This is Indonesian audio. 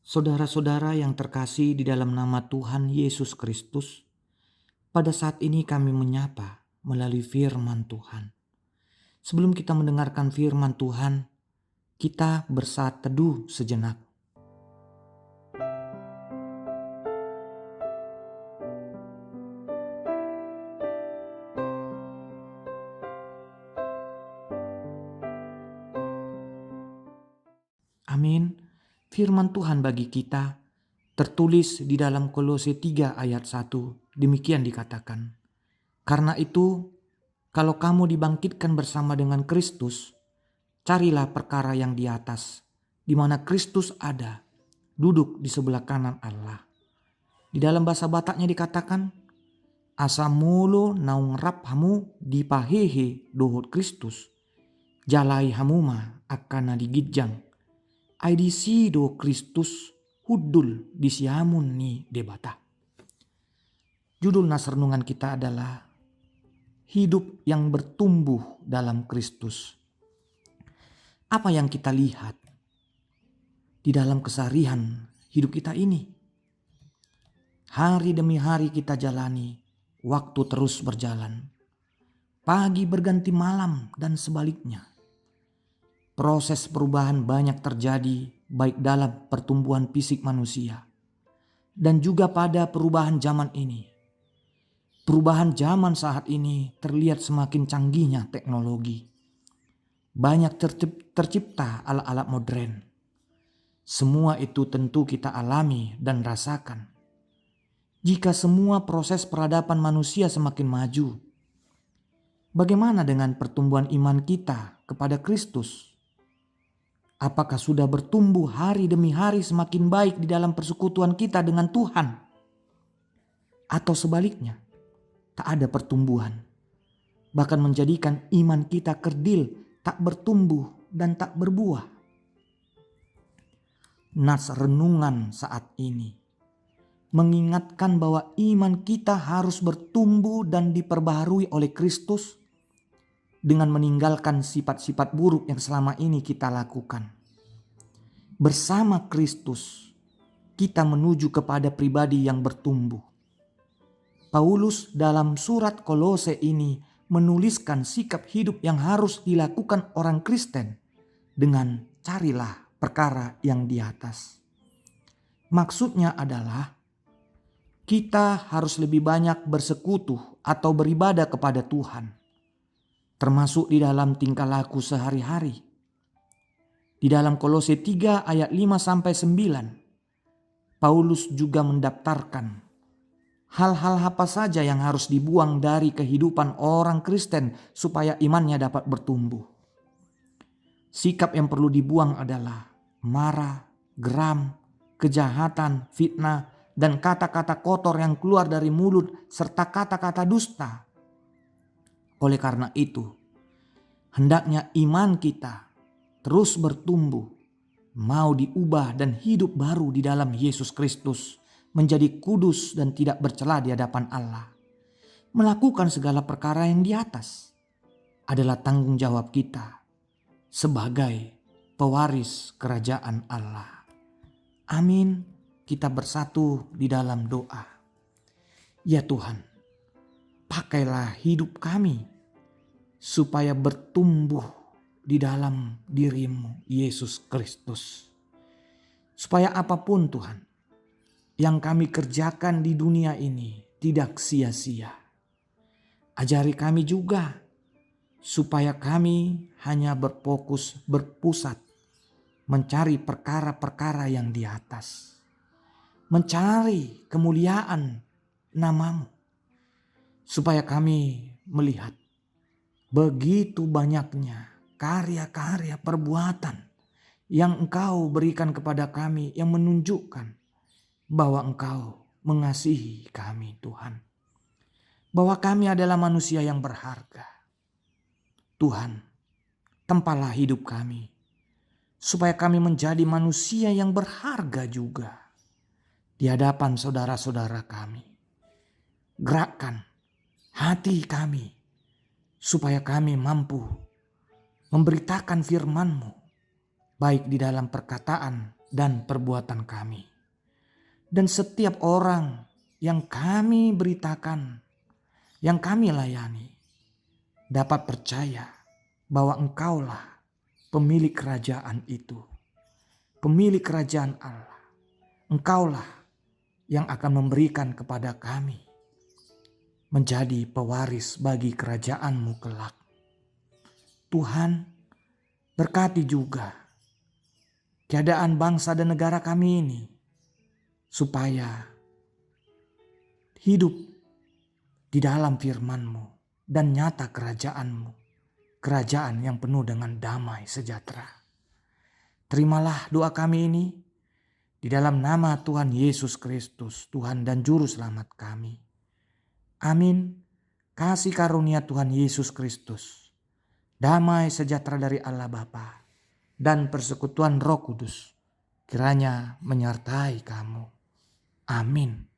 Saudara-saudara yang terkasih di dalam nama Tuhan Yesus Kristus, pada saat ini kami menyapa melalui firman Tuhan. Sebelum kita mendengarkan firman Tuhan, kita bersaat teduh sejenak. Amin. Firman Tuhan bagi kita tertulis di dalam Kolose 3 ayat 1. Demikian dikatakan. Karena itu, kalau kamu dibangkitkan bersama dengan Kristus, carilah perkara yang di atas, di mana Kristus ada, duduk di sebelah kanan Allah. Di dalam bahasa Bataknya dikatakan, asa mulu naung rap hamu di pahehe dohot Kristus, jalai hamuma akana digijang. IDC do Kristus hudul disiamun ni debata. Judul nas renungan kita adalah hidup yang bertumbuh dalam Kristus. Apa yang kita lihat di dalam keseharian hidup kita ini? Hari demi hari kita jalani, waktu terus berjalan. Pagi berganti malam dan sebaliknya. Proses perubahan banyak terjadi baik dalam pertumbuhan fisik manusia dan juga pada perubahan zaman ini. Perubahan zaman saat ini terlihat semakin canggihnya teknologi. Banyak tercipta alat-alat modern. Semua itu tentu kita alami dan rasakan. Jika semua proses peradaban manusia semakin maju, bagaimana dengan pertumbuhan iman kita kepada Kristus? Apakah sudah bertumbuh hari demi hari semakin baik di dalam persekutuan kita dengan Tuhan? Atau sebaliknya, tak ada pertumbuhan. Bahkan menjadikan iman kita kerdil, tak bertumbuh dan tak berbuah. Nas renungan saat ini mengingatkan bahwa iman kita harus bertumbuh dan diperbaharui oleh Kristus dengan meninggalkan sifat-sifat buruk yang selama ini kita lakukan. Bersama Kristus, kita menuju kepada pribadi yang bertumbuh. Paulus dalam surat Kolose ini menuliskan sikap hidup yang harus dilakukan orang Kristen dengan carilah perkara yang di atas. Maksudnya adalah kita harus lebih banyak bersekutu atau beribadah kepada Tuhan. Termasuk di dalam tingkah laku sehari-hari. Di dalam Kolose 3 ayat 5-9, Paulus juga mendaftarkan hal-hal apa saja yang harus dibuang dari kehidupan orang Kristen supaya imannya dapat bertumbuh. Sikap yang perlu dibuang adalah marah, geram, kejahatan, fitnah, dan kata-kata kotor yang keluar dari mulut serta kata-kata dusta. Oleh karena itu, hendaknya iman kita terus bertumbuh, mau diubah dan hidup baru di dalam Yesus Kristus, menjadi kudus dan tidak bercela di hadapan Allah. Melakukan segala perkara yang di atas adalah tanggung jawab kita sebagai pewaris kerajaan Allah. Amin. Kita bersatu di dalam doa. Ya Tuhan, pakailah hidup kami supaya bertumbuh di dalam diri-Mu, Yesus Kristus. Supaya apapun Tuhan yang kami kerjakan di dunia ini tidak sia-sia. Ajari kami juga supaya kami hanya berpusat mencari perkara-perkara yang di atas. Mencari kemuliaan nama-Mu. Supaya kami melihat begitu banyaknya karya-karya perbuatan yang Engkau berikan kepada kami yang menunjukkan bahwa Engkau mengasihi kami Tuhan. Bahwa kami adalah manusia yang berharga. Tuhan, tempalah hidup kami supaya kami menjadi manusia yang berharga juga di hadapan saudara-saudara kami. Gerakkan hati kami supaya kami mampu memberitakan firman-Mu baik di dalam perkataan dan perbuatan kami. Dan setiap orang yang kami beritakan, yang kami layani, dapat percaya bahwa Engkaulah pemilik kerajaan itu, pemilik kerajaan Allah. Engkaulah yang akan memberikan kepada kami menjadi pewaris bagi kerajaan-Mu kelak. Tuhan, berkati juga keadaan bangsa dan negara kami ini, supaya hidup di dalam firman-Mu dan nyata kerajaan-Mu, kerajaan yang penuh dengan damai sejahtera. Terimalah doa kami ini di dalam nama Tuhan Yesus Kristus, Tuhan dan Juru Selamat kami. Amin. Kasih karunia Tuhan Yesus Kristus, damai sejahtera dari Allah Bapa, dan persekutuan Roh Kudus kiranya menyertai kamu. Amin.